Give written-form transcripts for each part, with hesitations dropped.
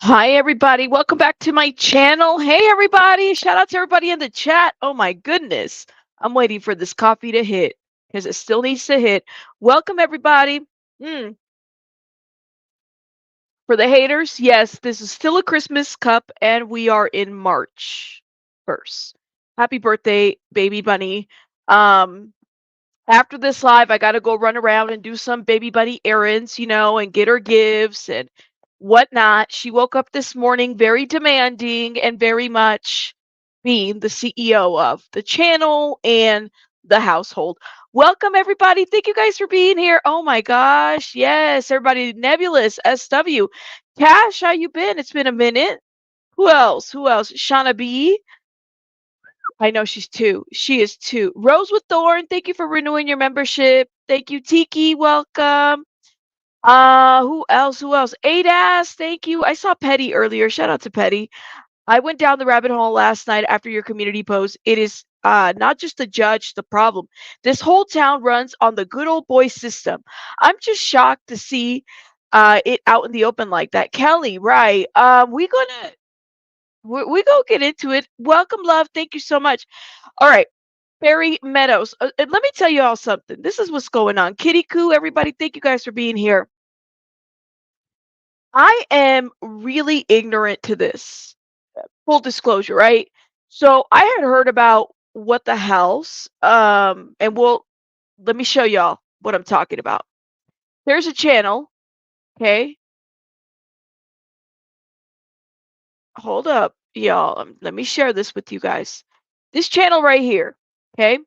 Hi, everybody. Welcome back to my channel. Hey, everybody. Shout out to everybody in the chat. Oh, my goodness. I'm waiting for this coffee to hit because it still needs to hit. Welcome, everybody. Mm, for the haters, yes, this is still a Christmas cup, and we are in March 1st. Happy birthday, baby bunny. Um, After this live, I got to go run around and do some baby bunny errands, and get her gifts and whatnot. She woke up this morning very demanding and very much being the CEO of the channel and the household. Welcome, everybody. Thank you guys for being here. Oh my gosh. Yes, everybody. Nebulous, SW. Cash, how you been? It's been a minute. Who else? Who else? Shauna B. I know she's two. She is two. Rose with Thorn, thank you for renewing your membership. Thank you, Tiki. Welcome. Who else? Who else? ADAS, thank you. I saw Petty earlier. Shout out to Petty. I went down the rabbit hole last night after your community post. It is not just the judge, the problem. This whole town runs on the good old boy system. I'm just shocked to see it out in the open like that. Kelly, right. We go get into it. Welcome, love. Thank you so much. All right. Barry Meadows. And let me tell you all something. This is what's going on. Kitty Coo, everybody, thank you guys for being here. I am really ignorant to this. Full disclosure, right? So I had heard about what the house, and let me show y'all what I'm talking about. There's a channel, okay? Hold up, y'all. Let me share this with you guys. This channel right here, okay?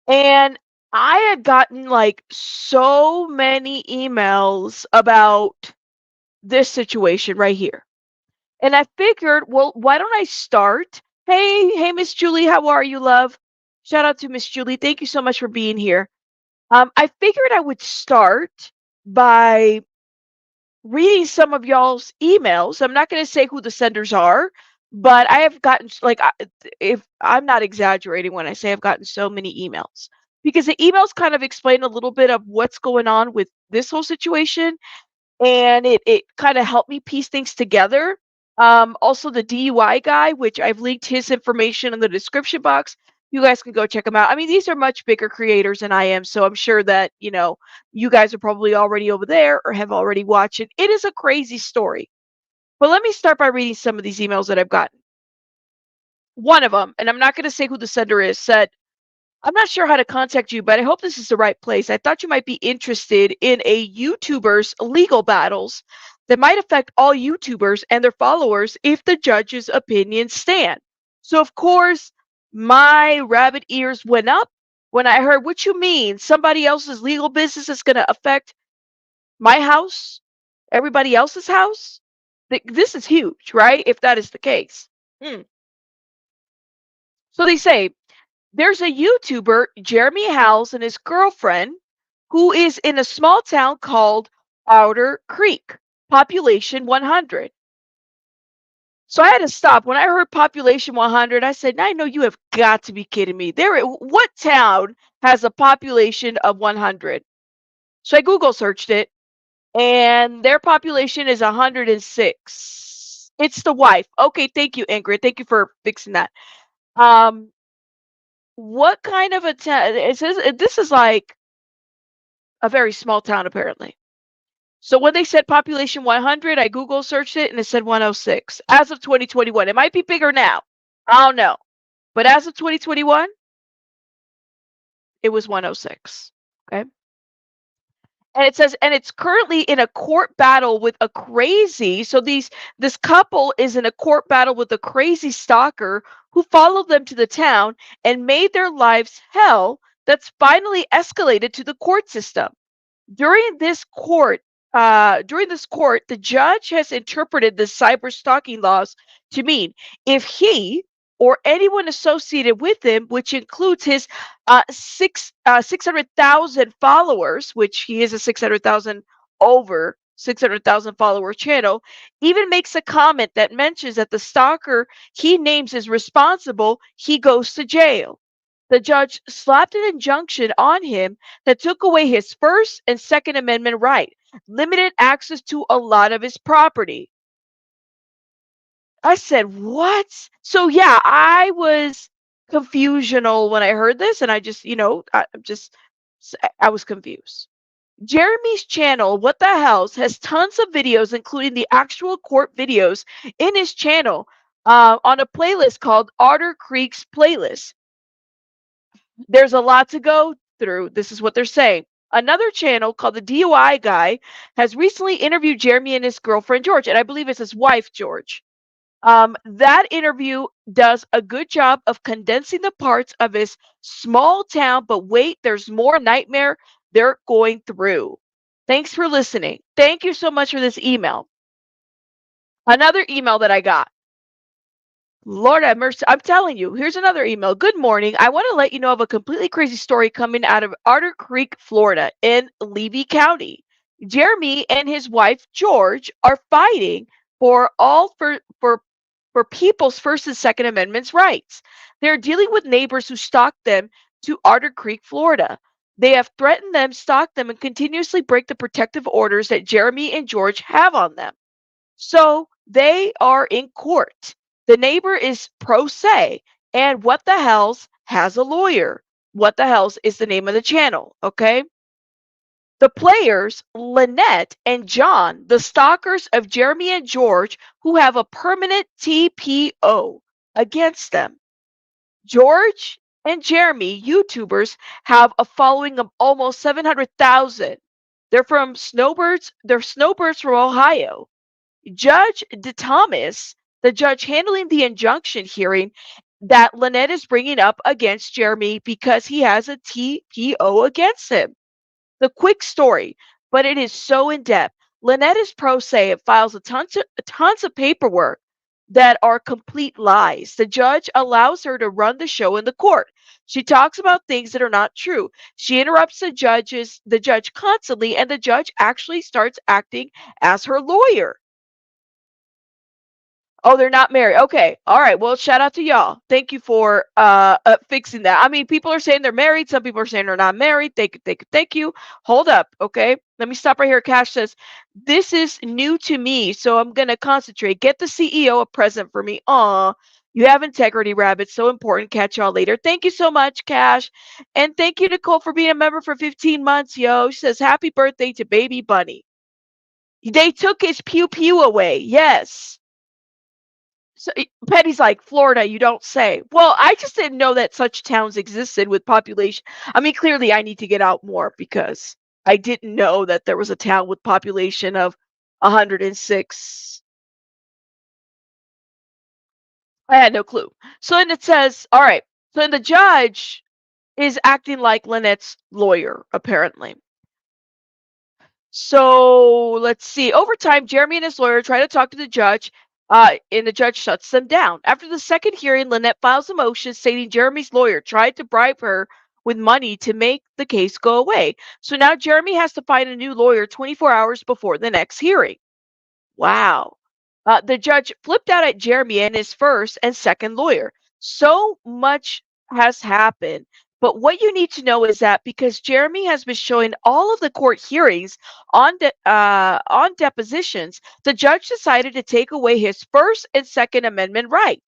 And I had gotten like so many emails about this situation right here. And I figured, well, why don't I start? Hey, Miss Julie, how are you, love? Shout out to Miss Julie. Thank you so much for being here. I figured I would start by reading some of y'all's emails. I'm not going to say who the senders are, but I have gotten if I'm not exaggerating when I say I've gotten so many emails because the emails kind of explain a little bit of what's going on with this whole situation, and it kind of helped me piece things together. Also the DUI guy, which I've linked his information in the description box. You guys can go check him out. I mean, these are much bigger creators than I am, so I'm sure that, you guys are probably already over there or have already watched it. It is a crazy story. But let me start by reading some of these emails that I've gotten. One of them, and I'm not going to say who the sender is, said, I'm not sure how to contact you, but I hope this is the right place. I thought you might be interested in a YouTuber's legal battles that might affect all YouTubers and their followers if the judge's opinions stand. So, of course, my rabbit ears went up when I heard, what you mean? Somebody else's legal business is going to affect my house? Everybody else's house? This is huge, right? If that is the case. Hmm. So they say, there's a YouTuber, Jeremy Howells, and his girlfriend, who is in a small town called Outer Creek, population 100. So I had to stop. When I heard population 100, I said, I know you have got to be kidding me. What town has a population of 100? So I Google searched it, and their population is 106. It's the wife. Okay, thank you, Ingrid. Thank you for fixing that. Um, what kind of a town? It says this is like a very small town, apparently. So when they said population 100, I Google searched it and it said 106 as of 2021. It might be bigger now. I don't know. But as of 2021, it was 106. Okay. And it says, and it's currently in a court battle with a crazy. So this couple is in a court battle with a crazy stalker who followed them to the town and made their lives hell. That's finally escalated to the court system. During this court, the judge has interpreted the cyber stalking laws to mean if he or anyone associated with him, which includes his 600,000 followers, which he is a 600,000 over 600,000 follower channel, even makes a comment that mentions that the stalker he names is responsible, he goes to jail. The judge slapped an injunction on him that took away his First and Second Amendment right, limited access to a lot of his property. I said, "What?" So yeah, I was confusional when I heard this, and I just, I was confused. Jeremy's channel, What the Hells, has tons of videos, including the actual court videos in his channel on a playlist called Otter Creek's Playlist. There's a lot to go through. This is what they're saying. Another channel called the DUI Guy has recently interviewed Jeremy and his girlfriend George, and I believe it's his wife George. That interview does a good job of condensing the parts of his small town, but wait, there's more nightmare they're going through. Thanks for listening. Thank you so much for this email. Another email that I got. Lord have mercy. I'm telling you, here's another email. Good morning. I want to let you know of a completely crazy story coming out of Otter Creek, Florida, in Levy County. Jeremy and his wife, George, are fighting for people's First and Second Amendments rights. They're dealing with neighbors who stalk them to Otter Creek, Florida. They have threatened them, stalked them, and continuously break the protective orders that Jeremy and George have on them. So they are in court. The neighbor is pro se, and What the Hells has a lawyer. What the Hells is the name of the channel, okay? The players, Lynette and John, the stalkers of Jeremy and George, who have a permanent TPO against them. George and Jeremy, YouTubers, have a following of almost 700,000. They're snowbirds from Ohio. Judge DeThomasis, the judge handling the injunction hearing that Lynette is bringing up against Jeremy because he has a TPO against him. The quick story, but it is so in depth. Lynette is pro se. It files tons of paperwork that are complete lies. The judge allows her to run the show in the court. She talks about things that are not true. She interrupts the judge constantly, and the judge actually starts acting as her lawyer. Oh, they're not married. Okay. All right. Well, shout out to y'all. Thank you for fixing that. I mean, people are saying they're married. Some people are saying they're not married. Thank you. Hold up. Okay. Let me stop right here. Cash says, this is new to me, so I'm going to concentrate. Get the CEO a present for me. Aw, you have integrity, Rabbit. So important. Catch y'all later. Thank you so much, Cash. And thank you, Nicole, for being a member for 15 months, yo. She says, happy birthday to baby Bunny. They took his pew pew away. Yes. So Petty's like, Florida, you don't say. Well, I just didn't know that such towns existed with population. I mean, clearly I need to get out more because I didn't know that there was a town with population of 106. I had no clue. So then it says, all right. So then the judge is acting like Lynette's lawyer, apparently. So let's see. Over time, Jeremy and his lawyer try to talk to the judge, and the judge shuts them down. After the second hearing, Lynette files a motion stating Jeremy's lawyer tried to bribe her with money to make the case go away. So now Jeremy has to find a new lawyer 24 hours before the next hearing. Wow. The judge flipped out at Jeremy and his first and second lawyer. So much has happened. But what you need to know is that because Jeremy has been showing all of the court hearings on depositions, the judge decided to take away his First and Second Amendment right.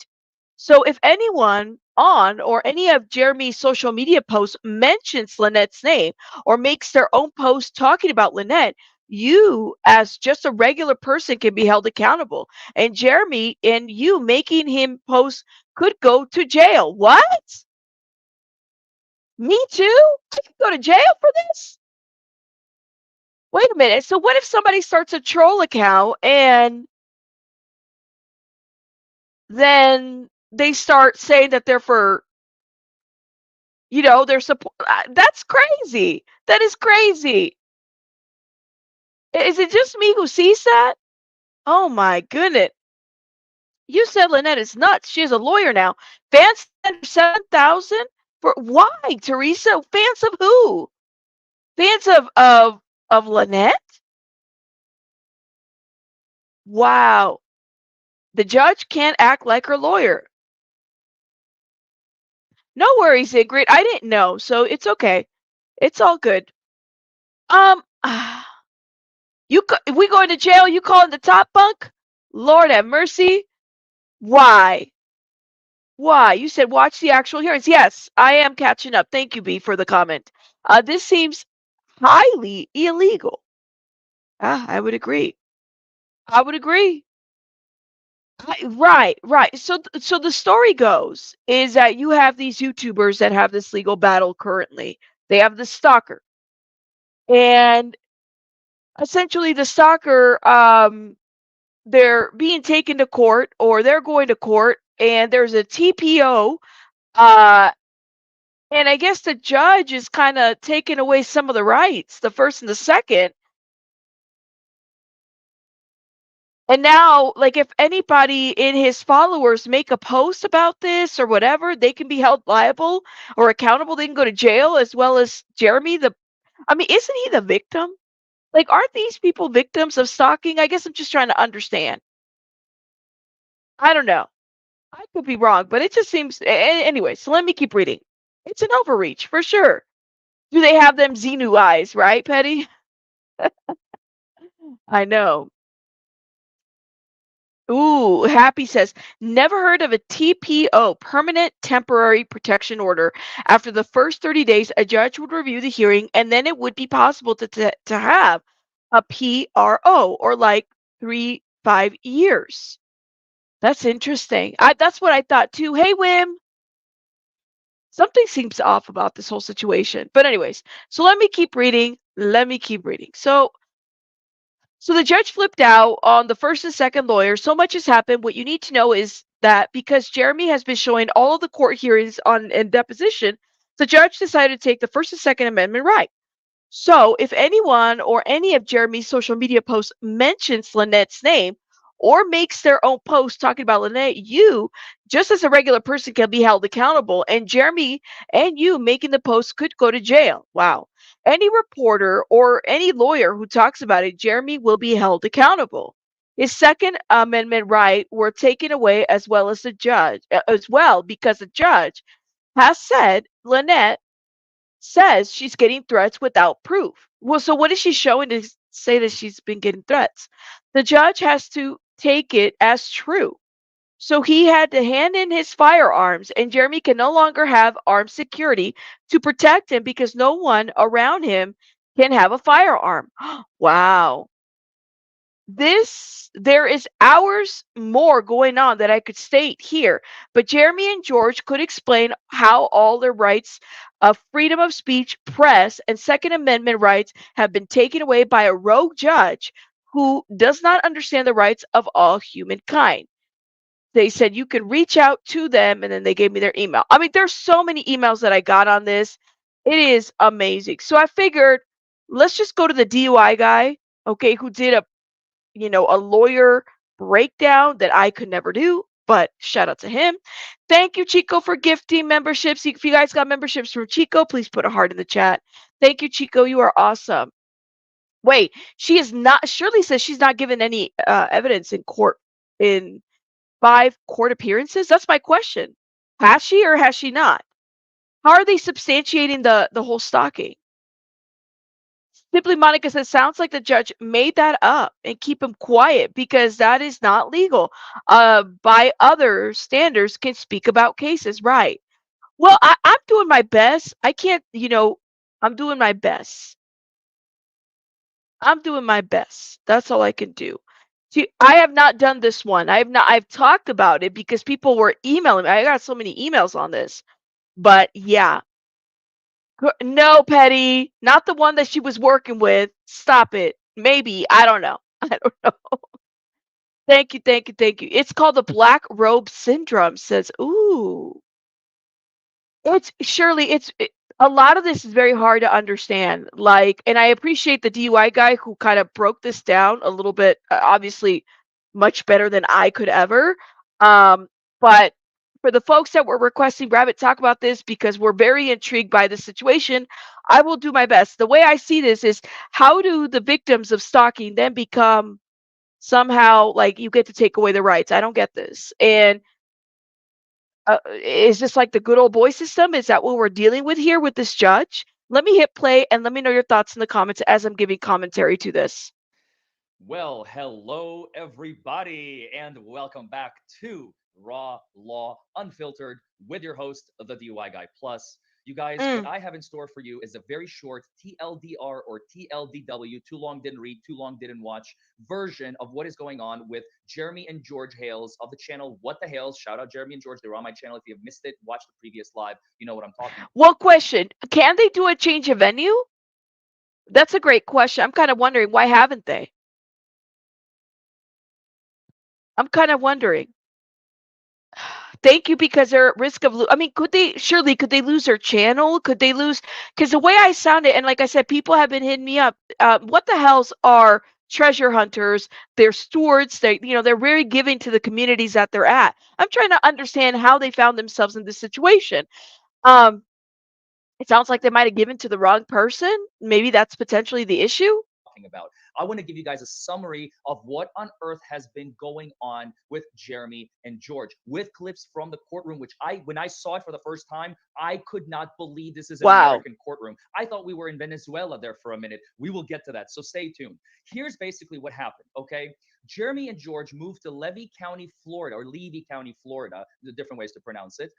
So if anyone on or any of Jeremy's social media posts mentions Lynette's name or makes their own post talking about Lynette, you as just a regular person can be held accountable. And Jeremy and you making him post could go to jail. What? Me too? I could go to jail for this? Wait a minute. So what if somebody starts a troll account and then they start saying that they're for, they're support? That's crazy. That is crazy. Is it just me who sees that? Oh my goodness. You said Lynette is nuts. She is a lawyer now. Fans sent her 7,000 for why, Teresa? Fans of who? Fans of Lynette? Wow. The judge can't act like her lawyer. No worries, Ingrid. I didn't know, so it's okay. It's all good. Um, we going to jail? You calling the top bunk? Lord have mercy. Why? Why? You said watch the actual hearings. Yes, I am catching up. Thank you, B, for the comment. This seems highly illegal. I would agree. I would agree. Right, right. So the story goes is that you have these YouTubers that have this legal battle currently. They have the stalker, and essentially the stalker, they're being taken to court or they're going to court, and there's a TPO, uh, and I guess the judge is kind of taking away some of the rights, the first and the second. And now, like, if anybody in his followers make a post about this or whatever, they can be held liable or accountable. They can go to jail as well as Jeremy. I mean, isn't he the victim? Like, aren't these people victims of stalking? I guess I'm just trying to understand. I don't know. I could be wrong, but it just seems. Anyway, so let me keep reading. It's an overreach for sure. Do they have them Xenu eyes, right, Petty? I know. Ooh, Happy says, never heard of a TPO, permanent temporary protection order. After the first 30 days, a judge would review the hearing, and then it would be possible to have a PRO, or like 5 years. That's interesting. That's what I thought too. Hey, Wim, something seems off about this whole situation. But anyways, so let me keep reading. Let me keep reading. So the judge flipped out on the first and second lawyer. So much has happened. What you need to know is that because Jeremy has been showing all of the court hearings on and deposition, the judge decided to take the First and Second Amendment right. So if anyone or any of Jeremy's social media posts mentions Lynette's name or makes their own post talking about Lynette, you, just as a regular person, can be held accountable. And Jeremy and you making the post could go to jail. Wow. Any reporter or any lawyer who talks about it, Jeremy will be held accountable. His Second Amendment right were taken away as well as the judge, as well, because the judge has said Lynette says she's getting threats without proof. Well, so what is she showing to say that she's been getting threats? The judge has to take it as true. So he had to hand in his firearms, and Jeremy can no longer have armed security to protect him because no one around him can have a firearm. Wow. There is hours more going on that I could state here, but Jeremy and George could explain how all their rights of freedom of speech, press, and Second Amendment rights have been taken away by a rogue judge who does not understand the rights of all humankind. They said you can reach out to them, and then they gave me their email. I mean, there's so many emails that I got on this. It is amazing. So I figured, let's just go to the DUI guy, okay, who did a lawyer breakdown that I could never do, but shout out to him. Thank you, Chico, for gifting memberships. If you guys got memberships from Chico, please put a heart in the chat. Thank you, Chico. You are awesome. Wait, she is not. Shirley says she's not given any evidence in court in 5 court appearances. That's my question. Has she or has she not? How are they substantiating the whole stalking? Simply Monica says, sounds like the judge made that up and keep him quiet because that is not legal. By other standards, can speak about cases, right? Well, I'm doing my best. I can't, I'm doing my best. I'm doing my best. That's all I can do. See, I have not done this one. I have not. I've talked about it because people were emailing me. I got so many emails on this. But yeah, no, Petty, not the one that she was working with. Stop it. Maybe. I don't know. I don't know. Thank you, thank you, thank you. It's called the black robe syndrome, says, ooh. It's surely a lot of this is very hard to understand. Like, and I appreciate the DUI guy who kind of broke this down a little bit, obviously much better than I could ever. But for the folks that were requesting Rabbit talk about this because we're very intrigued by the situation, I will do my best. The way I see this is, how do the victims of stalking then become somehow like you get to take away the rights? I don't get this. And is this like the good old boy system? Is that what we're dealing with here with this judge? Let me hit play and let me know your thoughts in the comments as I'm giving commentary to this. Well, hello everybody, and welcome back to Raw Law Unfiltered with your host, the DUI Guy Plus. You guys, what Mm. I have in store for you is a very short TLDR or TLDW, too long didn't read, too long didn't watch version of what is going on with Jeremy and George Hales of the channel What the Hales. Shout out Jeremy and George, they were on my channel. If you have missed it, watch the previous live. You know what I'm talking about. Well, question: can they do a change of venue? That's a great question. I'm kind of wondering why haven't they? I'm kind of wondering. Thank you, because they're at risk of. I mean, could they lose their channel? Could they lose? Because the way I sound it, and like I said, people have been hitting me up. What the hells are treasure hunters? They're stewards. They're very giving to the communities that they're at. I'm trying to understand how they found themselves in this situation. Um, it sounds like they might have given to the wrong person. Maybe that's potentially the issue. Talking about. I want to give you guys a summary of what on earth has been going on with Jeremy and George, with clips from the courtroom, which when I saw it for the first time, I could not believe this is an Wow. American courtroom. I thought we were in Venezuela there for a minute. We will get to that, so stay tuned. Here's basically what happened, okay? Jeremy and George moved to Levy County, Florida, or Levy County, Florida, the different ways to pronounce it,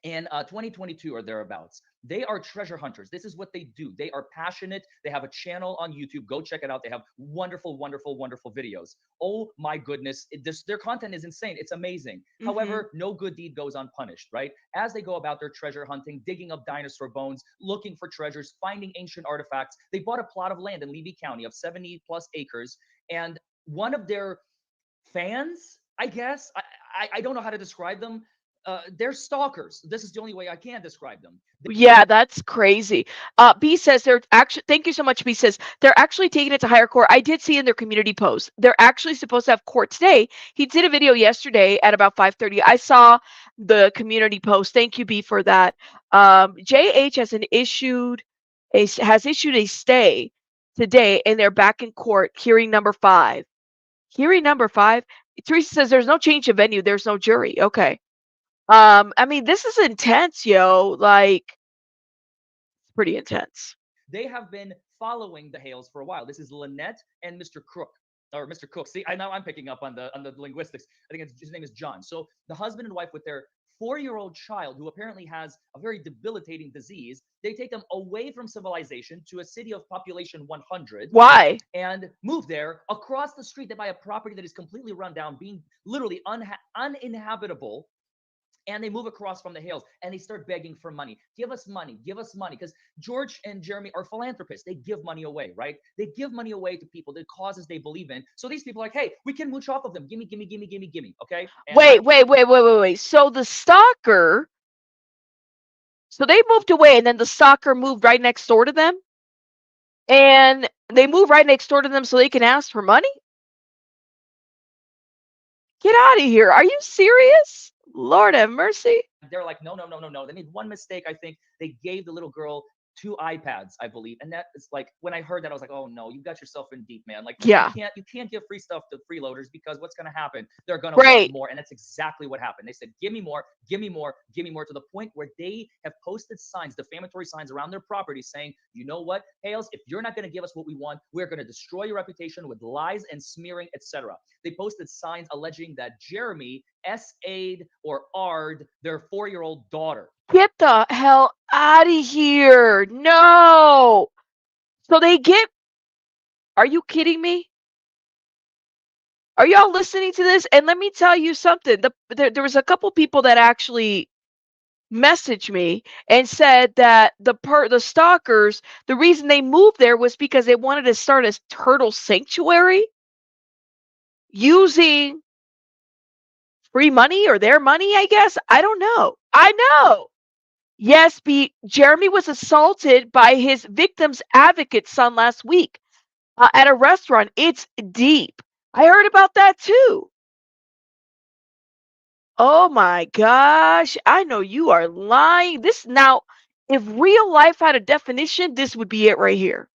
in 2022 or thereabouts. They are treasure hunters. This is what they do. They are passionate. They have a channel on YouTube. Go check it out. They have wonderful, wonderful, wonderful videos. Oh my goodness. Their content is insane. It's amazing. Mhm. However, no good deed goes unpunished, right? As they go about their treasure hunting, digging up dinosaur bones, looking for treasures, finding ancient artifacts, they bought a plot of land in Levy County of 70 plus acres. And one of their fans, I guess, I don't know how to describe them, they're stalkers. This is the only way I can describe them. Yeah, that's crazy. B says they're actually. Thank you so much. B says they're actually taking it to higher court. I did see in their community post they're actually supposed to have court today. He did a video yesterday at about 5:30. I saw the community post. Thank you, B, for that. JH has issued a stay today, and they're back in court. Hearing number five. Hearing number five. Teresa says there's no change of venue. There's no jury. Okay. I mean, this is intense, yo. Like, it's pretty intense. They have been following the Hales for a while. This is Lynette and Mr. Crook. Or Mr. Cook. See, I know I'm picking up on the linguistics. I think his name is John. So the husband and wife with their 4-year-old child, who apparently has a very debilitating disease, they take them away from civilization to a city of population 100 Why? and move there. Across the street, they buy a property that is completely run down, being literally uninhabitable, and they move across from the hills and they start begging for money. Give us money. Because George and Jeremy are philanthropists. They give money away, right? They give money away to people, the causes they believe in. So these people are like, hey, we can mooch off of them. Gimme, gimme, gimme, gimme, gimme. Okay. And Wait. So the stalker, so they moved away and then the stalker moved right next door to them? And they moved right next door to them so they can ask for money? Get out of here. Are you serious? Lord have mercy. they're like, no, no, no, no, no. They made one mistake. I think they gave the little girl 2 iPads, I believe. And that is like, when I heard that, I was like, oh no, you got yourself in deep, man. Like, Yeah. you can't give free stuff to freeloaders, because what's going to happen? They're going to want Right. more. And that's exactly what happened. They said, give me more, give me more, give me more, to the point where they have posted signs, defamatory signs around their property saying, you know what, Hales, if you're not going to give us what we want, we're going to destroy your reputation with lies and smearing, etc. They posted signs alleging that Jeremy SA'd or R'd their 4-year-old daughter. Get the hell out of here. No. So they get. Are you kidding me? Are y'all listening to this? And let me tell you something. There was a couple people that actually messaged me and said that the stalkers, the reason they moved there was because they wanted to start a turtle sanctuary using free money or their money, I guess. I don't know. I know. Yes, Jeremy was assaulted by his victim's advocate son last week at a restaurant. It's deep. I heard about that too. Oh my gosh. I know you are lying. This now, if real life had a definition, this would be it right here.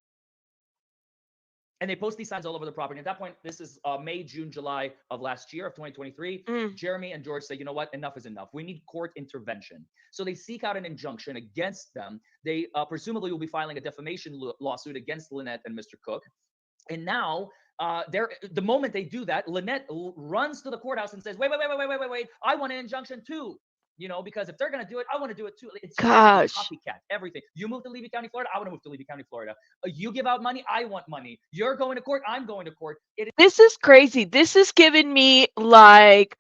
And they post these signs all over the property. At that point, this is May, June, July of last year of 2023. Mm. Jeremy and George say, you know what, enough is enough. We need court intervention. So they seek out an injunction against them. They presumably will be filing a defamation lawsuit against Lynette and Mr. Cook. And now The moment they do that, Lynette runs to the courthouse and says, "Wait, wait, wait, wait, wait, wait, wait, wait! I want an injunction too." Because if they're gonna do it, I want to do it too. It's basically Gosh. copycat everything. You move to Levy County, Florida. I want to move to Levy County, Florida. You give out money. I want money. You're going to court. I'm going to court. This is crazy. This is giving me like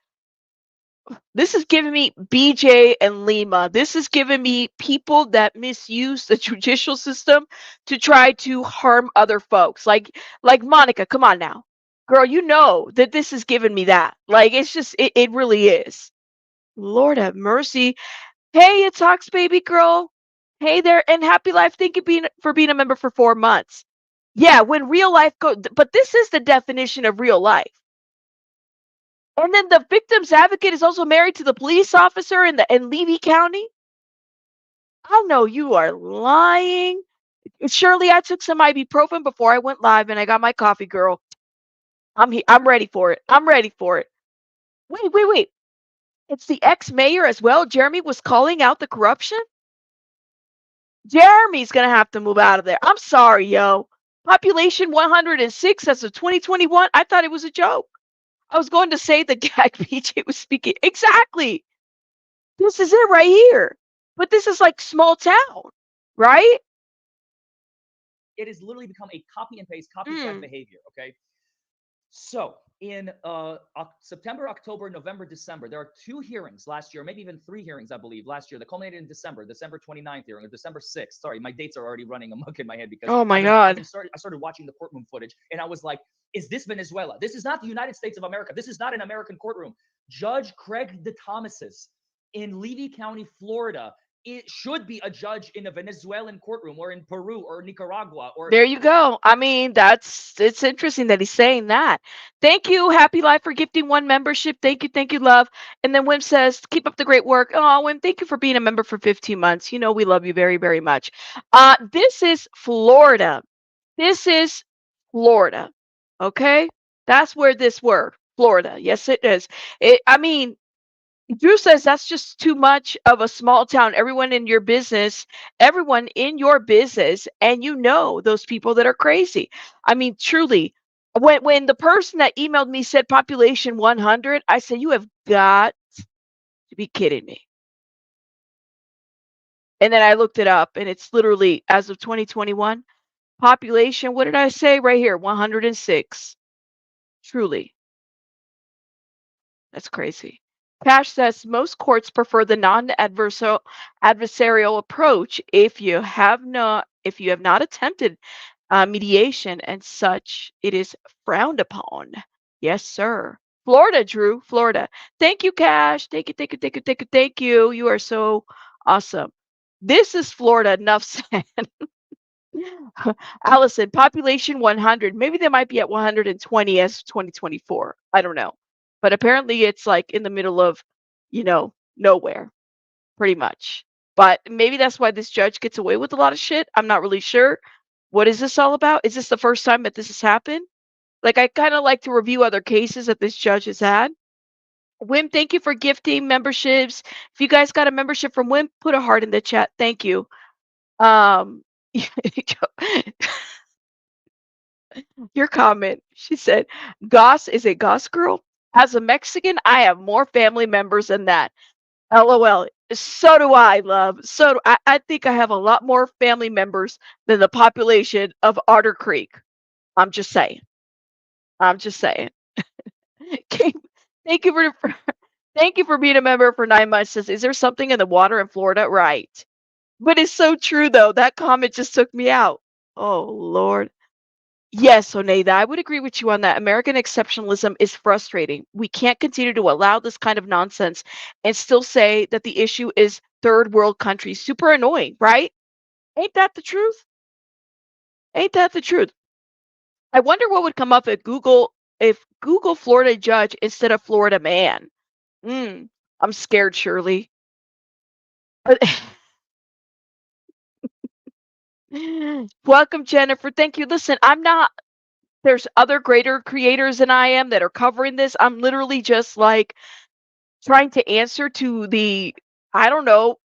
this is giving me BJ and Lima. This is giving me people that misuse the judicial system to try to harm other folks. Like Monica, come on now. Girl, you know that this is giving me that. Like it's just it really is. Lord have mercy. Hey, it's Ox baby girl. Hey there, and happy life. Thank you for being a member for 4 months. Yeah, when real life goes, but this is the definition of real life. And then the victim's advocate is also married to the police officer in Levy County. I know you are lying. Shirley, I took some ibuprofen before I went live and I got my coffee, girl. I'm ready for it. I'm ready for it. Wait, wait, wait. It's the ex-mayor as well. Jeremy was calling out the corruption. Jeremy's gonna have to move out of there. I'm sorry, yo. Population 106 as of 2021. I thought it was a joke. I was going to say the gag BJ was speaking. Exactly. This is it right here. But this is like small town, right? It has literally become a copy and paste, copycat Mm. behavior. Okay. So in September, October, November, December, there are 2 hearings last year, maybe even 3 hearings, I believe, last year that culminated in December 29th hearing, or December 6th. Sorry, my dates are already running amok in my head because Oh my I've God. been I started watching the courtroom footage and I was like, is this Venezuela? This is not the United States of America. This is not an American courtroom. Judge Craig DeThomasis in Levy County, Florida, it should be a judge in a Venezuelan courtroom or in Peru or Nicaragua or There you go. I mean, it's interesting that he's saying that. Thank you, Happy Life, for gifting 1 membership. Thank you, love. And then Wim says, keep up the great work. Oh, Wim, thank you for being a member for 15 months. You know we love you very, very much. This is Florida. This is Florida. Okay? That's where this were. Florida. Yes, it is. I mean, Drew says that's just too much of a small town. Everyone in your business, and you know those people that are crazy. I mean, truly, when the person that emailed me said population 100, I said, you have got to be kidding me. And then I looked it up, and it's literally as of 2021, population, what did I say right here? 106. Truly. That's crazy. Cash says most courts prefer the non-adversarial approach if you have not attempted mediation and such, it is frowned upon. Yes, sir. Florida, Drew, Florida. Thank you, Cash. Thank you. You are so awesome. This is Florida. Enough said. Allison, population 100. Maybe they might be at 120 as 2024. I don't know. But apparently it's like in the middle of, nowhere, pretty much. But maybe that's why this judge gets away with a lot of shit. I'm not really sure. What is this all about? Is this the first time that this has happened? Like, I kind of like to review other cases that this judge has had. Wim, thank you for gifting memberships. If you guys got a membership from Wim, put a heart in the chat. Thank you. Um, your comment. She said, Goss is a Goss girl. As a Mexican, I have more family members than that. LOL. So do I, love. I think I have a lot more family members than the population of Otter Creek. I'm just saying. I'm just saying. Okay, thank you thank you for being a member for 9 months. Says, is there something in the water in Florida? Right. But it's so true though. That comment just took me out. Oh Lord. Yes, Oneida, I would agree with you on that. American exceptionalism is frustrating. We can't continue to allow this kind of nonsense and still say that the issue is third world countries. Super annoying, right? Ain't that the truth? Ain't that the truth? I wonder what would come up if Google Florida judge instead of Florida man. Mm, I'm scared, Shirley. Welcome, Jennifer. Thank you. Listen, I'm not there's other greater creators than I am that are covering this. I'm literally just like trying to answer to the, I don't know,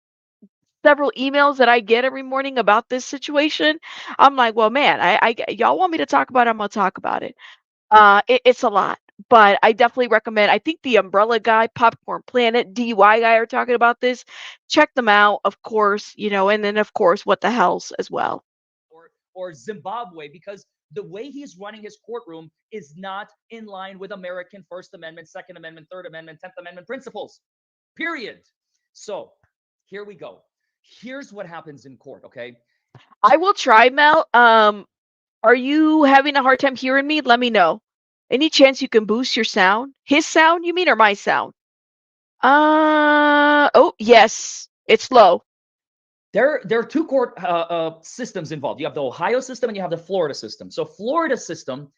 several emails that I get every morning about this situation. I'm like, well, man, y'all want me to talk about it? I'm gonna talk about it. It's a lot, but I definitely recommend. I think the Umbrella guy, Popcorn Planet, DUI guy are talking about this. Check them out, of course, and then of course, What the Hell's as well. Or Zimbabwe, because the way he's running his courtroom is not in line with American First Amendment, Second Amendment, Third Amendment, 10th Amendment principles. Period. So here we go. Here's what happens in court, okay? I will try, Mel. Are you having a hard time hearing me? Let me know. Any chance you can boost your sound? His sound, you mean, or my sound? Oh, yes. It's low. There are two court systems involved. You have the Ohio system and you have the Florida system. So Florida system,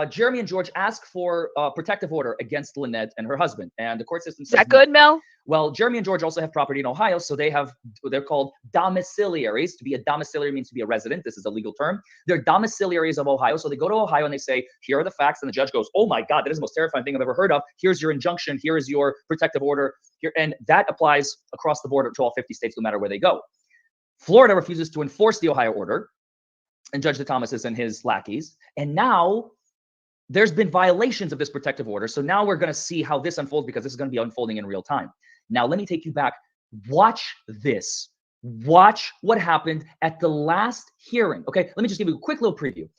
Jeremy and George ask for a protective order against Lynette and her husband, and the court system Is says that no. good, Mel? Well, Jeremy and George also have property in Ohio, so they're called domiciliaries. To be a domiciliary means to be a resident. This is a legal term. They're domiciliaries of Ohio, so they go to Ohio and they say, here are the facts, and the judge goes, oh my God, that is the most terrifying thing I've ever heard of. Here's your injunction. Here is your protective order. Here, and that applies across the board to all 50 states, no matter where they go. Florida refuses to enforce the Ohio order, and Judge DeThomasis and his lackeys, and now there's been violations of this protective order. So now we're going to see how this unfolds, because this is going to be unfolding in real time. Now, let me take you back. Watch this. Watch what happened at the last hearing. Okay, let me just give you a quick little preview.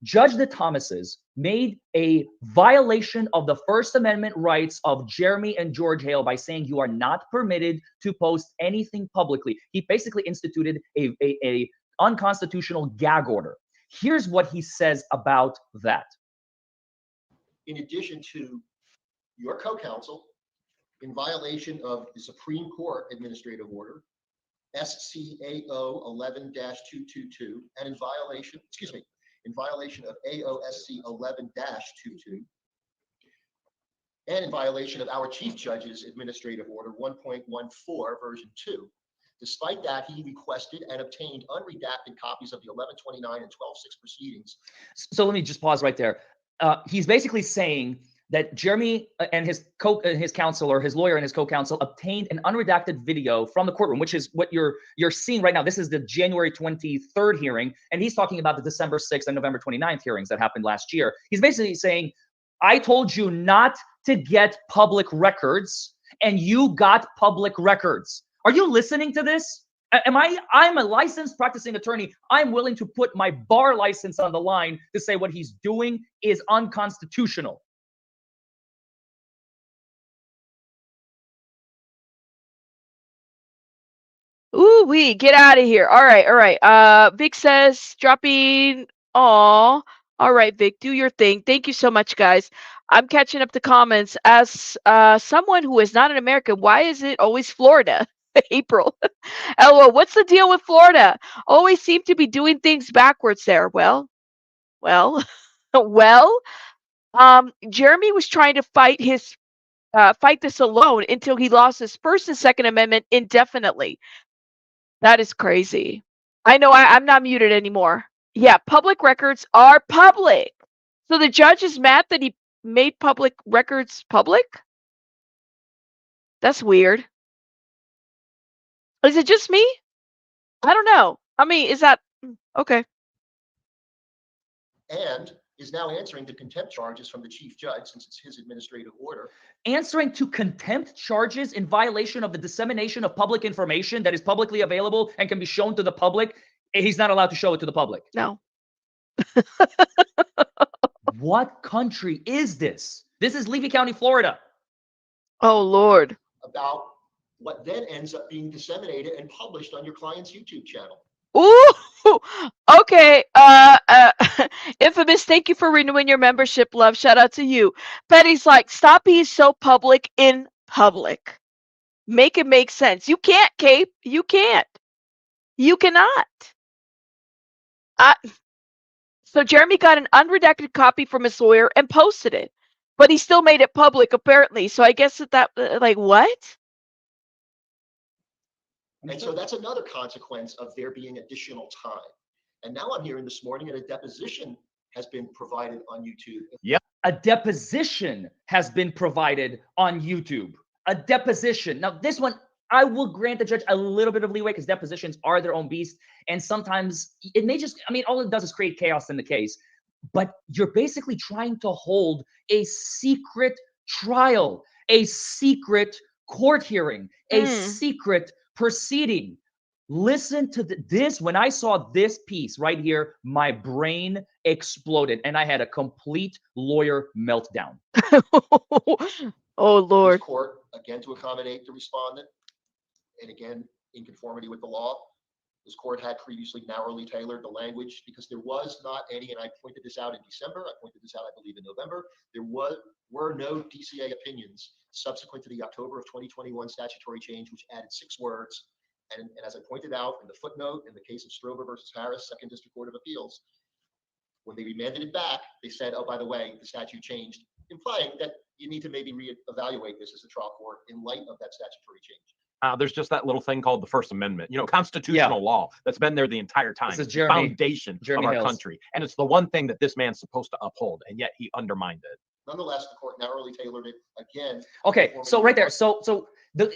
Judge DeThomasis made a violation of the First Amendment rights of Jeremy and George Hale by saying you are not permitted to post anything publicly. He basically instituted a unconstitutional gag order. Here's what he says about that. In addition to your co-counsel, in violation of the Supreme Court Administrative Order, SCAO 11-222, and in violation of AOSC 11-22, and in violation of our Chief Judge's Administrative Order 1.14, version 2. Despite that, he requested and obtained unredacted copies of the 1129 and 12.6 proceedings. So let me just pause right there. He's basically saying that Jeremy and his counsel, or his lawyer and his co-counsel, obtained an unredacted video from the courtroom, which is what you're seeing right now. This is the January 23rd hearing, and he's talking about the December 6th and November 29th hearings that happened last year. He's basically saying, I told you not to get public records, and you got public records. Are you listening to this? I'm a licensed practicing attorney. I'm willing to put my bar license on the line to say what he's doing is unconstitutional. Ooh, get out of here. All right. Vic says, dropping. Aw. All right, Vic, do your thing. Thank you so much, guys. I'm catching up the comments. As someone who is not an American, why is it always Florida? April. LOL, what's the deal with Florida? Always seem to be doing things backwards there. Well, well, Jeremy was trying to fight this alone until he lost his First and Second Amendment indefinitely. That is crazy. I know I'm not muted anymore. Yeah, public records are public. So the judge is mad that he made public records public? That's weird. Is it just me? I don't know. I mean, is that okay? And is now answering to contempt charges from the chief judge, since it's his administrative order. Answering to contempt charges in violation of the dissemination of public information that is publicly available and can be shown to the public. He's not allowed to show it to the public. No. What country is this? This is Levy County, Florida. Oh, Lord. About what then ends up being disseminated and published on your client's YouTube channel. Ooh, okay. Infamous, thank you for renewing your membership, love. Shout out to you. Petty's like, stop being so public in public. Make it make sense. You can't, Cape. You can't. You cannot. So Jeremy got an unredacted copy from his lawyer and posted it, but he still made it public, apparently. So I guess that like, what? And so that's another consequence of there being additional time. And now I'm hearing this morning that a deposition has been provided on YouTube. Yeah, a deposition has been provided on YouTube. A deposition. Now, this one, I will grant the judge a little bit of leeway because depositions are their own beast. And sometimes it may just, I mean, all it does is create chaos in the case. but you're basically trying to hold a secret trial, a secret court hearing, a secret proceeding. Listen to this. When I saw this piece right here, my brain exploded and I had a complete lawyer meltdown. Oh, This Lord. court, again, to accommodate the respondent, and again, in conformity with the law, this court had previously narrowly tailored the language because there was not any, and I pointed this out in December, I pointed this out, I believe, in November, there were no DCA opinions subsequent to the October of 2021 statutory change, which added 6 words. And as I pointed out in the footnote in the case of Strover versus Harris, Second District Court of Appeals, when they remanded it back, they said, oh, by the way, the statute changed, implying that you need to maybe reevaluate this as a trial court in light of that statutory change. There's just that little thing called the First Amendment, constitutional law that's been there the entire time. This is It's Jeremy- the foundation Jeremy of our Hales. country. And it's the one thing that this man's supposed to uphold, and yet he undermined it. Nonetheless, the court narrowly tailored it again. Okay, so right there,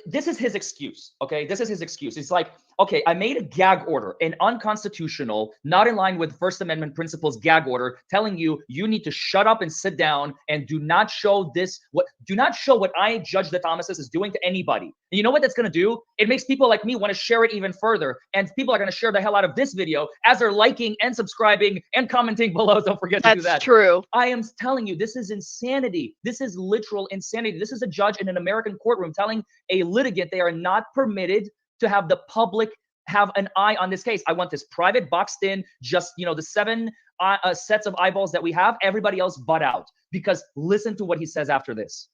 this is his excuse. Okay, this is his excuse. It's like, okay, I made a gag order, an unconstitutional, not in line with First Amendment principles gag order, telling you need to shut up and sit down and do not show what I, Judge DeThomasis, is doing to anybody. And you know what that's going to do? It makes people like me want to share it even further, and people are going to share the hell out of this video as they're liking and subscribing and commenting below. Don't forget to do that. That's true. I am telling you, this is insanity. This is literal insanity. This is a judge in an American courtroom telling a litigant they are not permitted to have the public have an eye on this case. I want this private, boxed in, just, the 7 sets of eyeballs that we have, everybody else butt out. Because listen to what he says after this.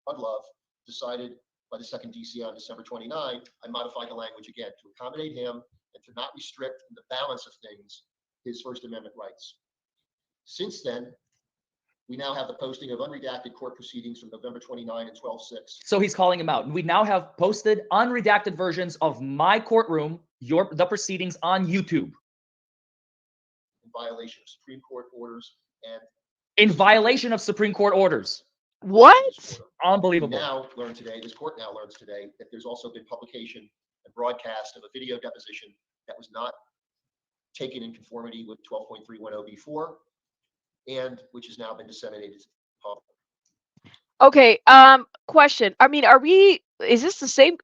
Love decided by the second DC on December 29, I modified the language again to accommodate him and to not restrict in the balance of things his First Amendment rights. Since then, we now have the posting of unredacted court proceedings from November 29 and 12/6. So he's calling him out. We now have posted unredacted versions of my courtroom, the proceedings on YouTube. In violation of Supreme Court orders and In violation of Supreme Court orders. What? Unbelievable. This court now learns today that there's also been publication and broadcast of a video deposition that was not taken in conformity with 12.310B4 and which has now been disseminated to the public. Okay, question. I mean, is this the same?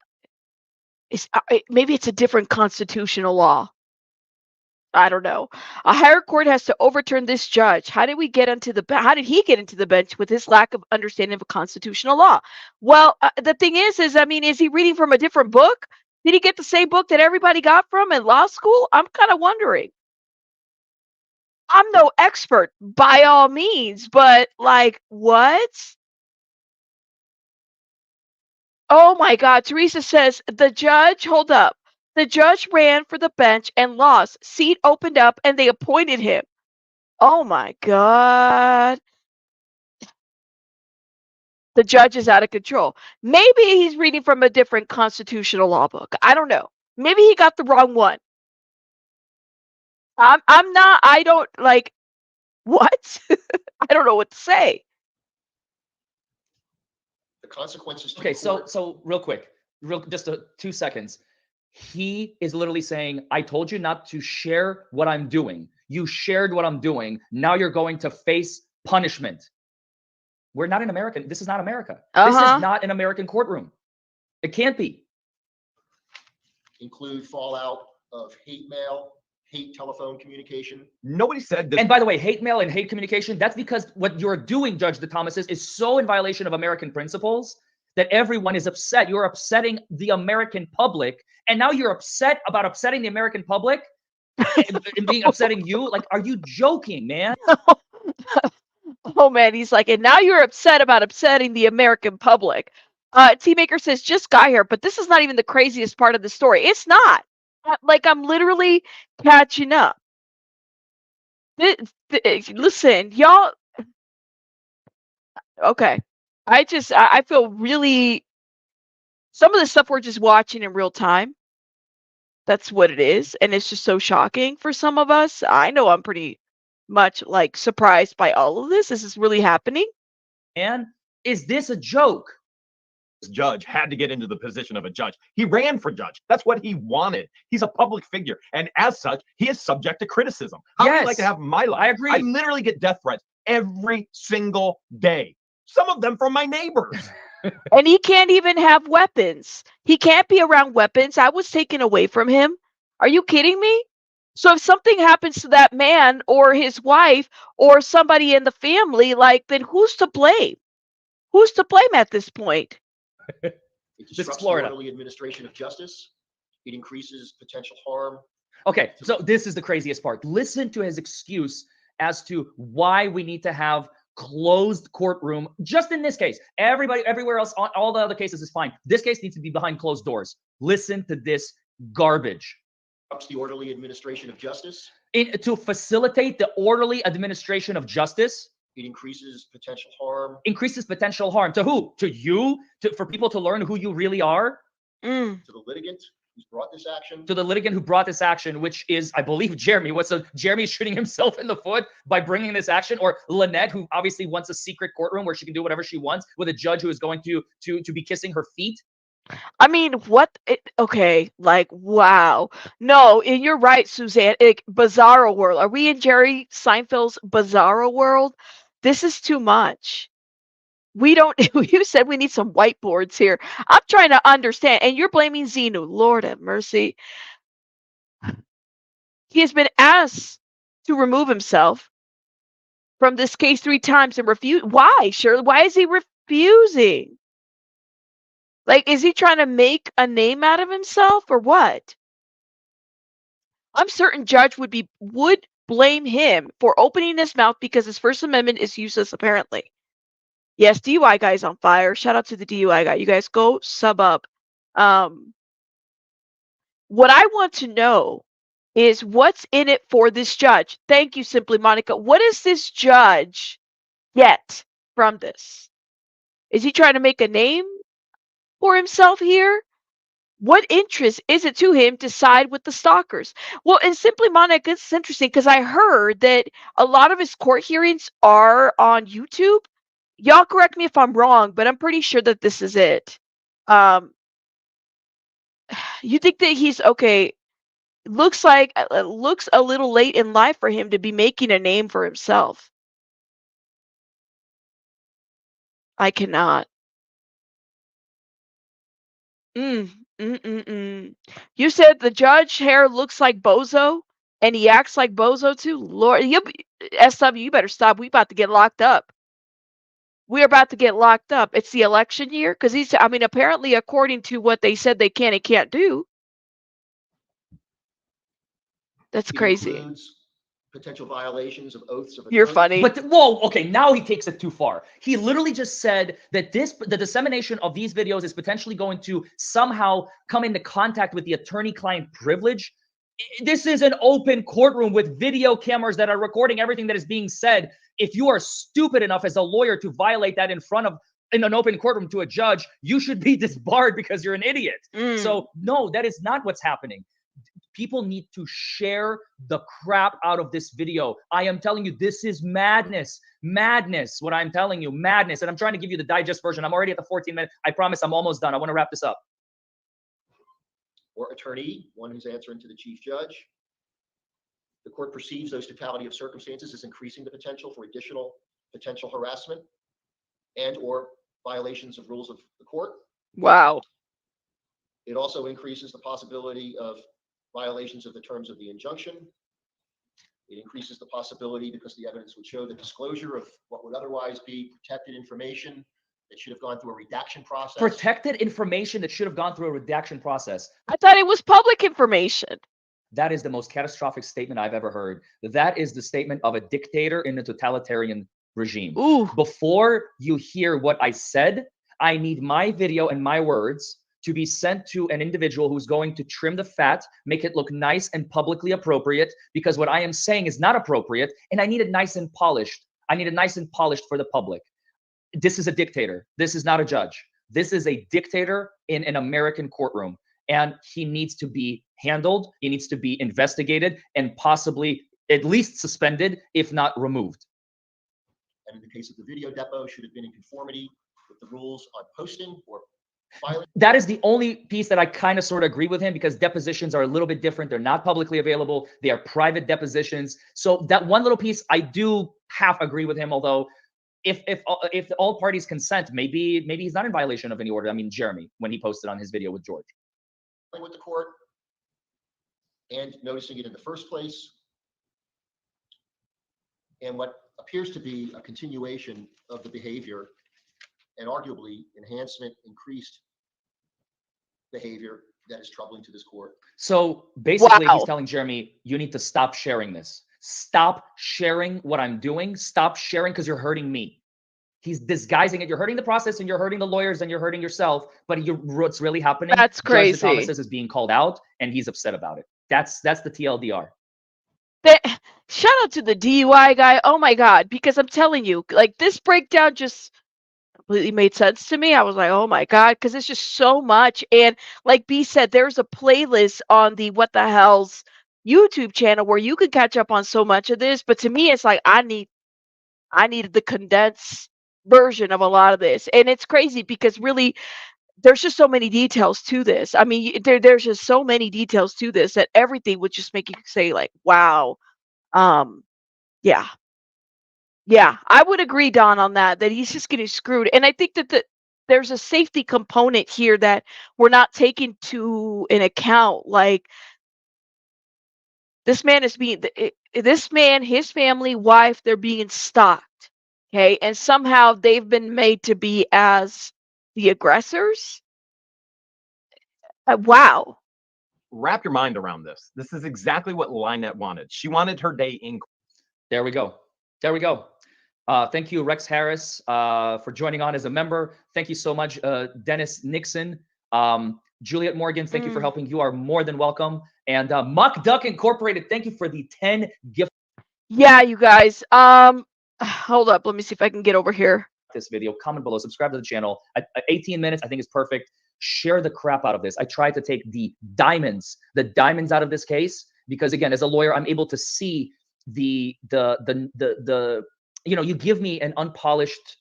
Maybe it's a different constitutional law. I don't know. A higher court has to overturn this judge. How did he get into the bench with his lack of understanding of a constitutional law? Well, the thing is he reading from a different book? Did he get the same book that everybody got from in law school? I'm kind of wondering. I'm no expert by all means, but like, what? Oh my God. Teresa says hold up. The judge ran for the bench and lost. Seat opened up and they appointed him. Oh my God. The judge is out of control. Maybe he's reading from a different constitutional law book. I don't know. Maybe he got the wrong one. I don't like, what? I don't know what to say. The consequences. Okay, so real quick, just 2 seconds. He is literally saying, I told you not to share what I'm doing. You shared what I'm doing. Now you're going to face punishment. We're not in America. This is not America. This is not an American courtroom. It can't be. Include fallout of hate mail, hate telephone communication. Nobody said this. And by the way, hate mail and hate communication, that's because what you're doing, Judge DeThomasis, is so in violation of American principles that everyone is upset. You're upsetting the American public. And now you're upset about upsetting the American public and being upsetting you? Like, are you joking, man? Oh man, he's like, and now you're upset about upsetting the American public. T-Maker says, just got here, but this is not even the craziest part of the story. It's not. Like, I'm literally catching up. Listen, y'all. Okay. I feel really, some of the stuff we're just watching in real time. That's what it is. And it's just so shocking for some of us. I know I'm pretty much like surprised by all of this. This is really happening. And is this a joke? judge had to get into the position of a judge. He ran for judge. That's what he wanted. He's a public figure. And as such, he is subject to criticism. How would you like to have my life? I agree. I literally get death threats every single day. Some of them from my neighbors. And he can't even have weapons. He can't be around weapons. I was taken away from him. Are you kidding me? So if something happens to that man or his wife or somebody in the family, like, then who's to blame? Who's to blame at this point? It disrupts the orderly administration of justice. It increases potential harm. Okay, so this is the craziest part. Listen to his excuse as to why we need to have closed courtroom. Just in this case, everybody, everywhere else, all the other cases is fine. This case needs to be behind closed doors. Listen to this garbage. Disrupts the orderly administration of justice. To facilitate the orderly administration of justice. It increases potential harm. Increases potential harm to who? To you? For people to learn who you really are? To the litigant who's brought this action. To the litigant who brought this action, which is, I believe, Jeremy. Jeremy shooting himself in the foot by bringing this action, or Lynette, who obviously wants a secret courtroom where she can do whatever she wants with a judge who is going to be kissing her feet. I mean, okay, like, wow. No, and you're right, Suzanne. Bizarro world. Are we in Jerry Seinfeld's bizarro world? This is too much. We don't, you said we need some whiteboards here. I'm trying to understand, and you're blaming Xenu. Lord have mercy. He has been asked to remove himself from this case 3 times and refuse. Why, Shirley? Why is he refusing? Like, is he trying to make a name out of himself or what? I'm certain judge would blame him for opening his mouth because his First Amendment is useless, apparently. Yes, DUI guy's on fire. Shout out to the DUI guy. You guys go sub up. What I want to know is what's in it for this judge. Thank you, Simply Monica. What does this judge get from this? Is he trying to make a name for himself here? What interest is it to him to side with the stalkers? Well, and Simply Monica, it's interesting because I heard that a lot of his court hearings are on YouTube. Y'all correct me if I'm wrong, but I'm pretty sure that this is it. You think that he's okay? Looks like looks a little late in life for him to be making a name for himself. I cannot. You said the judge hair looks like Bozo and he acts like Bozo too? Lord, SW, you better stop. We about to get locked up. We're about to get locked up. It's the election year because apparently according to what they said they can and can't do. That's crazy. Includes potential violations of oaths of attorney. You're funny. But whoa, okay, now he takes it too far. He literally just said that the dissemination of these videos is potentially going to somehow come into contact with the attorney-client privilege. This is an open courtroom with video cameras that are recording everything that is being said. If you are stupid enough as a lawyer to violate that in an open courtroom to a judge, you should be disbarred because you're an idiot. So no, that is not what's happening. People need to share the crap out of this video. I am telling you, this is madness. Madness, what I'm telling you, madness. And I'm trying to give you the digest version. I'm already at the 14 minutes. I promise I'm almost done. I want to wrap this up. Or attorney, one who's answering to the chief judge. The court perceives those totality of circumstances as increasing the potential for additional potential harassment and or violations of rules of the court. Wow. It also increases the possibility of violations of the terms of the injunction. It increases the possibility because the evidence would show the disclosure of what would otherwise be protected information that should have gone through a redaction process. Protected information that should have gone through a redaction process. I thought it was public information. That is the most catastrophic statement I've ever heard. That is the statement of a dictator in a totalitarian regime. Ooh. Before you hear what I said, I need my video and my words to be sent to an individual who's going to trim the fat, make it look nice and publicly appropriate, because what I am saying is not appropriate, and I need it nice and polished. I need it nice and polished for the public. This is a dictator. This is not a judge. This is a dictator in an American courtroom, and he needs to be handled. He needs to be investigated and possibly at least suspended, if not removed. And in the case of the video depot, should have been in conformity with the rules on posting or That is the only piece that I kind of sort of agree with him, because depositions are a little bit different. They're not publicly available. They are private depositions. So that one little piece, I do half agree with him. Although if all parties consent, maybe he's not in violation of any order. I mean, Jeremy, when he posted on his video with George. With the court and noticing it in the first place, and what appears to be a continuation of the behavior and arguably enhancement, increased behavior that is troubling to this court. So basically, Wow. he's telling Jeremy, you need to stop sharing this. Stop sharing what I'm doing. Stop sharing because you're hurting me. He's disguising it. You're hurting the process and you're hurting the lawyers and you're hurting yourself. But what's really happening? That's crazy. Judge DeThomasis is being called out and he's upset about it. That's the TLDR. Shout out to the DUI guy. Oh my God. Because I'm telling you, like, this breakdown just completely made sense to me. I was like, oh my God, because it's just so much. And like B said, there's a playlist on the What the Hell's YouTube channel where you could catch up on so much of this. But to me, it's like I needed the condensed version of a lot of this. And it's crazy because really there's just so many details to this. I mean, there's just so many details to this that everything would just make you say like, wow. Yeah. Yeah, I would agree, Don, on that he's just getting screwed. And I think that there's a safety component here that we're not taking to an account. Like, this man is being, this man, his family, wife, they're being stalked. Okay. And somehow they've been made to be as the aggressors. Wow. Wrap your mind around this. This is exactly what Lynette wanted. She wanted her day in. There we go. There we go. Thank you, Rex Harris, for joining on as a member. Thank you so much, Dennis Nixon. Juliet Morgan, thank you for helping. You are more than welcome. And Muck Duck Incorporated, thank you for the 10 gift. Yeah, you guys. Hold up. Let me see if I can get over here. This video, comment below, subscribe to the channel. 18 minutes, I think is perfect. Share the crap out of this. I tried to take the diamonds out of this case because, again, as a lawyer, I'm able to see the you give me an unpolished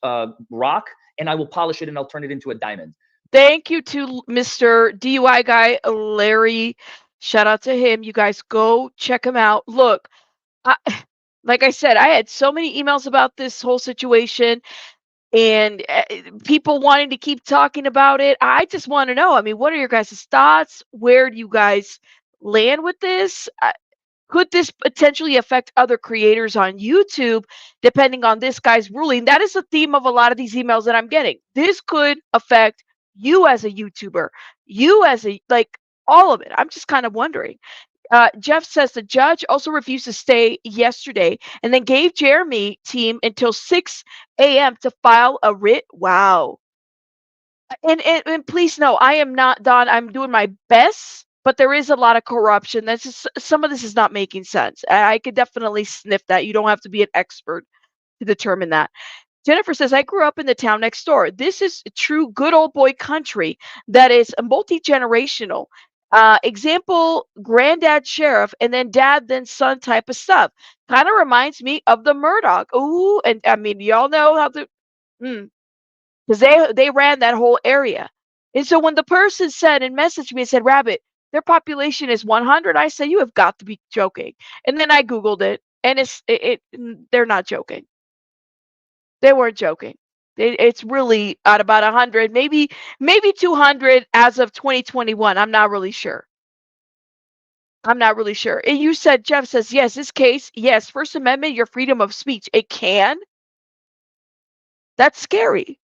rock and I will polish it and I'll turn it into a diamond. Thank you to Mr. DUI guy, Larry. Shout out to him. You guys go check him out. Look, like I said, I had so many emails about this whole situation and people wanting to keep talking about it. I just want to know, I mean, what are your guys' thoughts? Where do you guys land with this? Could this potentially affect other creators on YouTube, depending on this guy's ruling? That is the theme of a lot of these emails that I'm getting. This could affect you as a YouTuber, you as all of it. I'm just kind of wondering. Jeff says the judge also refused to stay yesterday and then gave Jeremy team until 6 a.m. to file a writ. Wow. And please know, I am not Don. I'm doing my best, but there is a lot of corruption. That's just, some of this is not making sense. I could definitely sniff that. You don't have to be an expert to determine that. Jennifer says, I grew up in the town next door. This is true good old boy country that is multi-generational. Example, granddad sheriff and then dad, then son type of stuff. Kind of reminds me of the Murdoch. Ooh, and I mean, y'all know how because they ran that whole area. And so when the person said and messaged me and said, Rabbit, their population is 100, I said, you have got to be joking. And then I Googled it, and they're not joking. They weren't joking. It's really at about 100, maybe 200 as of 2021. I'm not really sure. And you said, Jeff says, yes, this case, yes, First Amendment, your freedom of speech. It can. That's scary.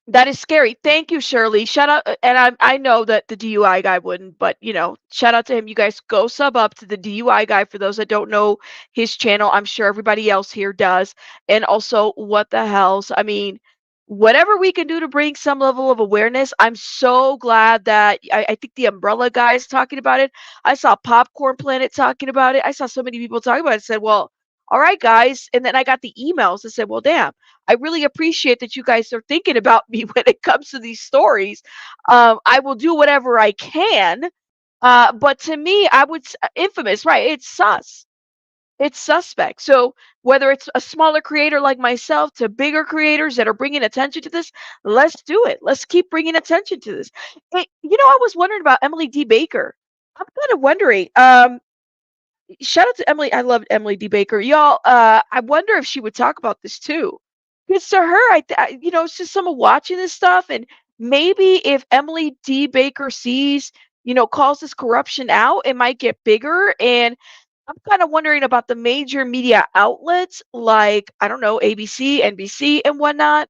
That is scary. Thank you, Shirley. Shout out, and I know that the DUI guy wouldn't, but shout out to him. You guys go sub up to the DUI guy for those that don't know his channel. I'm sure everybody else here does. And also, what the hell's? I mean, whatever we can do to bring some level of awareness. I'm so glad that I think the Umbrella guy is talking about it. I saw Popcorn Planet talking about it. I saw so many people talking about it. I said, well, all right, guys. And then I got the emails that said, well, damn, I really appreciate that you guys are thinking about me when it comes to these stories. I will do whatever I can. But to me, infamous, right? It's sus. it's suspect. So whether it's a smaller creator like myself to bigger creators that are bringing attention to this, let's do it. Let's keep bringing attention to this. Hey, I was wondering about Emily D. Baker. I'm kind of wondering. Shout out to Emily. I love Emily D. Baker. Y'all, I wonder if she would talk about this too. Because to her, it's just someone watching this stuff. And maybe if Emily D. Baker sees, calls this corruption out, it might get bigger. And I'm kind of wondering about the major media outlets like, I don't know, ABC, NBC, and whatnot.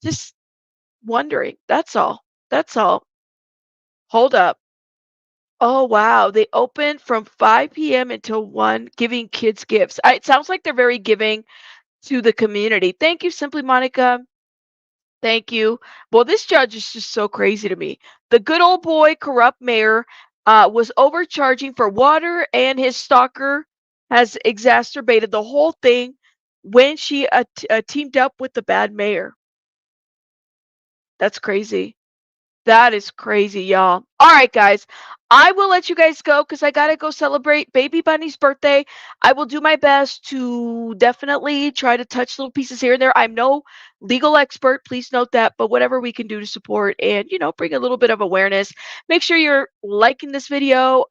Just wondering. That's all. That's all. Hold up. Oh, wow. They open from 5 p.m. until 1, giving kids gifts. It sounds like they're very giving to the community. Thank you, Simply Monica. Thank you. Well, this judge is just so crazy to me. The good old boy, corrupt mayor, was overcharging for water, and his stalker has exacerbated the whole thing when she teamed up with the bad mayor. That's crazy. That is crazy, y'all. All right, guys. I will let you guys go because I got to go celebrate Baby Bunny's birthday. I will do my best to definitely try to touch little pieces here and there. I'm no legal expert. Please note that. But whatever we can do to support and, bring a little bit of awareness. Make sure you're liking this video,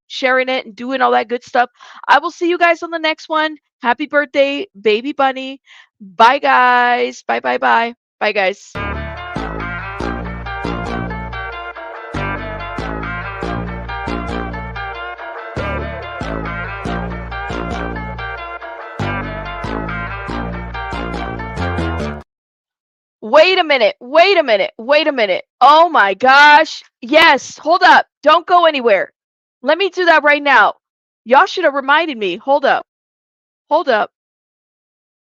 sharing it and doing all that good stuff. I will see you guys on the next one. Happy birthday, Baby Bunny. Bye, guys. Bye, bye, bye. Bye, guys. Wait a minute. Wait a minute. Wait a minute. Oh my gosh. Yes. Hold up. Don't go anywhere. Let me do that right now. Y'all should have reminded me. Hold up. Hold up.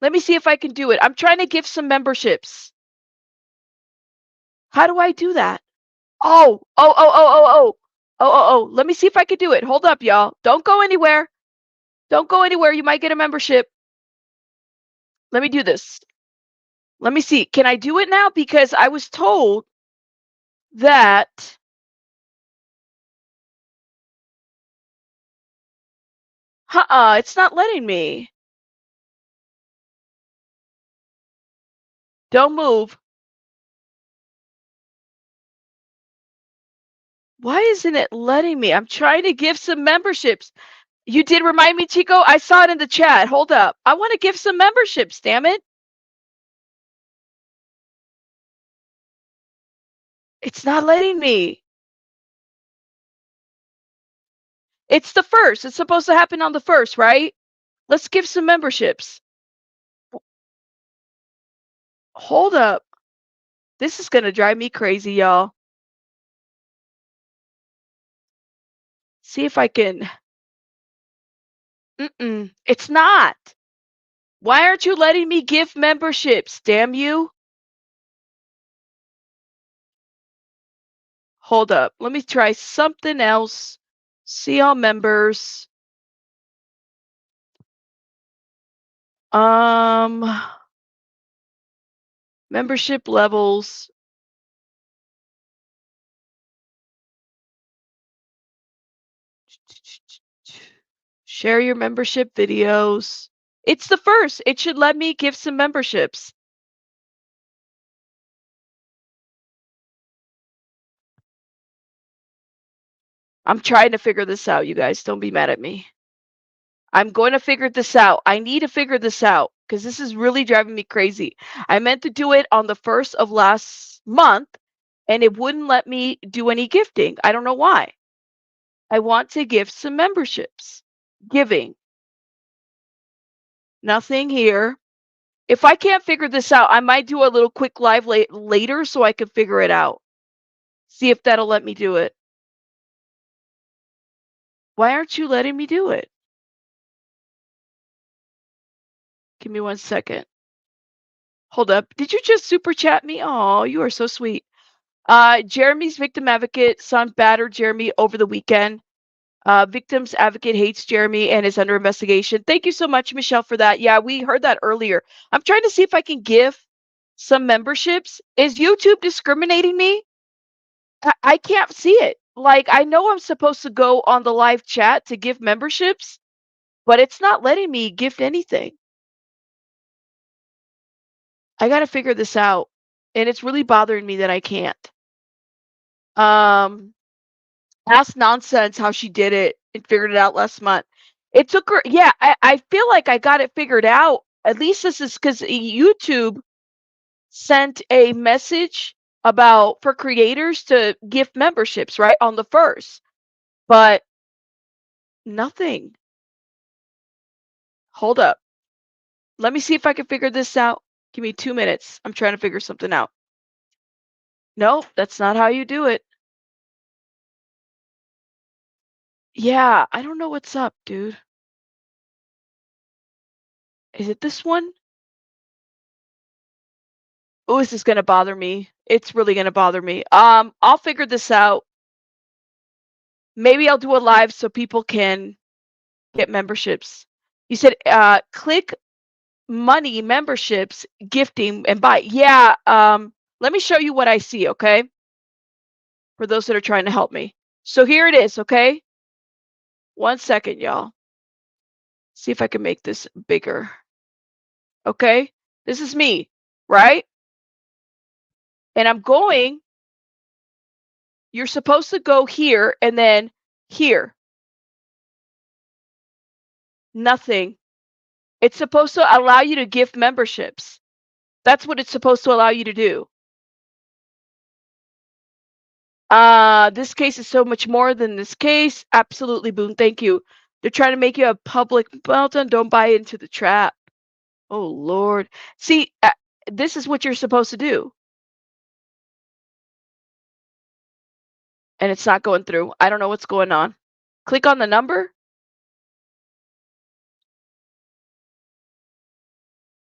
Let me see if I can do it. I'm trying to give some memberships. How do I do that? Oh, oh, oh, oh, oh, oh. Oh, oh, oh. Let me see if I can do it. Hold up, y'all. Don't go anywhere. Don't go anywhere. You might get a membership. Let me do this. Let me see. Can I do it now? Because I was told that. It's not letting me. Don't move. Why isn't it letting me? I'm trying to give some memberships. You did remind me, Chico. I saw it in the chat. Hold up. I want to give some memberships, damn it. It's not letting me. It's the 1st. It's supposed to happen on the 1st, right? Let's give some memberships. Hold up. This is going to drive me crazy, y'all. See if I can. It's not. Why aren't you letting me give memberships? Damn you. Hold up. Let me try something else. See all members. Membership levels. Share your membership videos. It's the 1st. It should let me give some memberships. I'm trying to figure this out, you guys. Don't be mad at me. I'm going to figure this out. I need to figure this out because this is really driving me crazy. I meant to do it on the 1st of last month, and it wouldn't let me do any gifting. I don't know why. I want to give some memberships. Giving. Nothing here. If I can't figure this out, I might do a little quick live later so I can figure it out. See if that'll let me do it. Why aren't you letting me do it? Give me 1 second. Hold up. Did you just super chat me? Oh, you are so sweet. Jeremy's victim advocate son battered Jeremy over the weekend. Victim's advocate hates Jeremy and is under investigation. Thank you so much, Michelle, for that. Yeah, we heard that earlier. I'm trying to see if I can give some memberships. Is YouTube discriminating me? I can't see it. Like, I know I'm supposed to go on the live chat to give memberships, but it's not letting me gift anything. I got to figure this out, and it's really bothering me that I can't. Ask Nonsense how she did it and figured it out last month. It took her, yeah, I feel like I got it figured out. At least this is because YouTube sent a message about for creators to gift memberships, right, on the 1st, but nothing. Hold up. Let me see if I can figure this out. Give me 2 minutes. I'm trying to figure something out. Nope, that's not how you do it. Yeah, I don't know what's up, dude. Is it this one? Oh, this is gonna bother me. It's really gonna bother me. I'll figure this out. Maybe I'll do a live so people can get memberships. You said click money memberships, gifting, and buy. Yeah, let me show you what I see, okay? For those that are trying to help me. So here it is, okay? 1 second, y'all. See if I can make this bigger. Okay? This is me, right? And I'm going, you're supposed to go here and then here. Nothing. It's supposed to allow you to gift memberships. That's what it's supposed to allow you to do. This case is so much more than this case. Absolutely, Boone. Thank you. They're trying to make you a public meltdown. Don't buy into the trap. Oh, Lord. See, this is what you're supposed to do. And it's not going through. I don't know what's going on. Click on the number.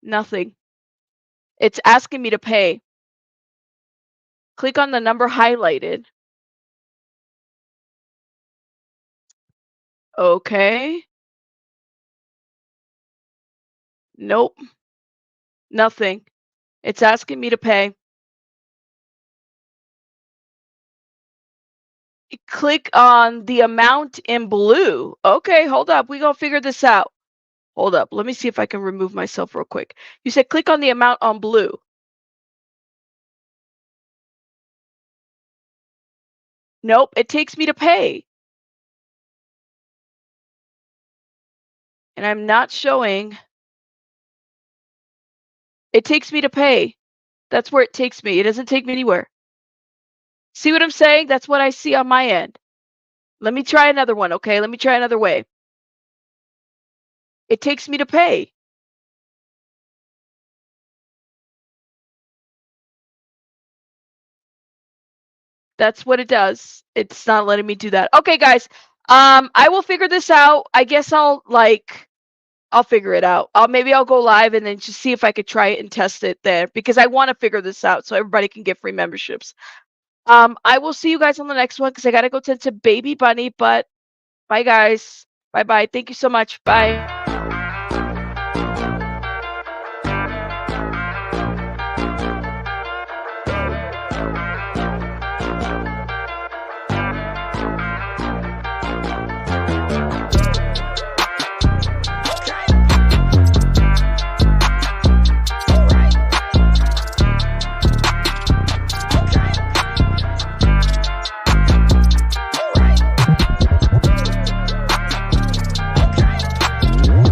Nothing. It's asking me to pay. Click on the number highlighted. Okay. Nope. Nothing. It's asking me to pay. Click on the amount in blue. Okay, hold up. We're going to figure this out. Hold up. Let me see if I can remove myself real quick. You said click on the amount on blue. Nope, it takes me to pay. And I'm not showing. It takes me to pay. That's where it takes me. It doesn't take me anywhere. See what I'm saying? That's what I see on my end. Let me try another one, okay? Let me try another way. It takes me to pay. That's what it does. It's not letting me do that. Okay, guys. I will figure this out. I guess I'll figure it out. Maybe I'll go live and then just see if I could try it and test it there because I want to figure this out so everybody can get free memberships. I will see you guys on the next one because I got to go tend to baby bunny, but bye guys. Bye-bye. Thank you so much. Bye.